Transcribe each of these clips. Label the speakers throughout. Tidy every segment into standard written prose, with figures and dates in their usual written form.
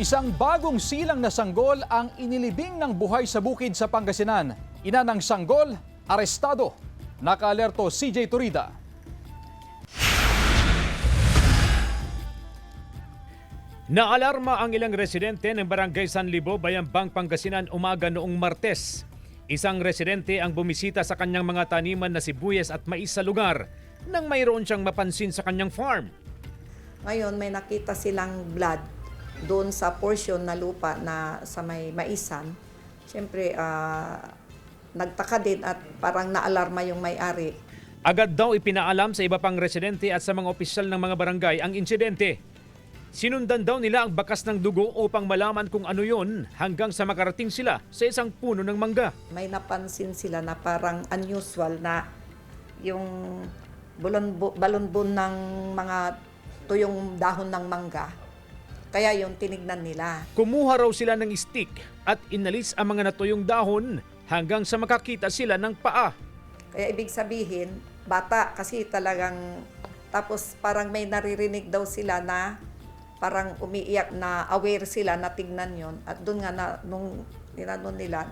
Speaker 1: Isang bagong silang na sanggol ang inilibing ng buhay sa bukid sa Pangasinan. Ina ng sanggol, arestado. Naka-alerto CJ Turida.
Speaker 2: Naalarma ang ilang residente ng Barangay San Libo, Bayambang, Pangasinan umaga noong Martes. Isang residente ang bumisita sa kanyang mga taniman na sibuyas at mais sa lugar nang mayroon siyang mapansin sa kanyang farm.
Speaker 3: Ngayon may nakita silang blood doon sa portion na lupa na sa may maisan. Siyempre, nagtaka din at parang naalarma yung may-ari.
Speaker 2: Agad daw ipinaalam sa iba pang residente at sa mga opisyal ng mga barangay ang insidente. Sinundan daw nila ang bakas ng dugo upang malaman kung ano yun hanggang sa makarating sila sa isang puno ng mangga.
Speaker 3: May napansin sila na parang unusual na yung balonbon ng mga tuyong dahon ng mangga. Kaya yung tinignan nila.
Speaker 2: Kumuha raw sila ng stick at inalis ang mga natuyong dahon hanggang sa makakita sila ng paa.
Speaker 3: Kaya ibig sabihin, bata kasi talagang, tapos parang may naririnig daw sila na parang umiiyak na aware sila na tignan yon. At doon nga na, nung tinanon nila,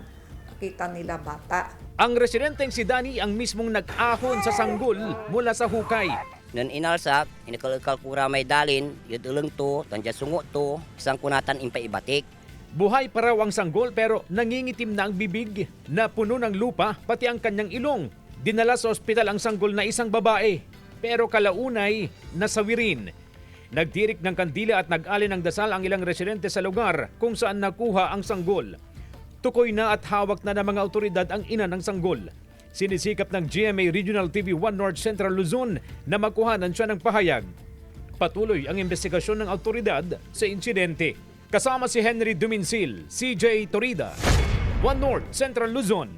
Speaker 3: nakita nila bata.
Speaker 2: Ang residenteng si Danny ang mismong nag-ahon sa sanggol mula sa hukay.
Speaker 4: Nun inalsak, inikal-ikal kura may dalin, yudulong to, tandya sungo to, isang kunatan impaibatik.
Speaker 2: Buhay pa raw ang sanggol pero nangingitim na ang bibig na puno ng lupa pati ang kanyang ilong. Dinala sa ospital ang sanggol na isang babae pero kalaunay nasawirin. Nagtirik ng kandila at nag-alin ng dasal ang ilang residente sa lugar kung saan nakuha ang sanggol. Tukoy na at hawak na ng mga otoridad ang ina ng sanggol. Sinisikap ng GMA Regional TV 1 North Central Luzon na makuhanan siya ng pahayag. Patuloy ang investigasyon ng autoridad sa insidente. Kasama si Henry Duminsil, CJ Torida, 1 North Central Luzon.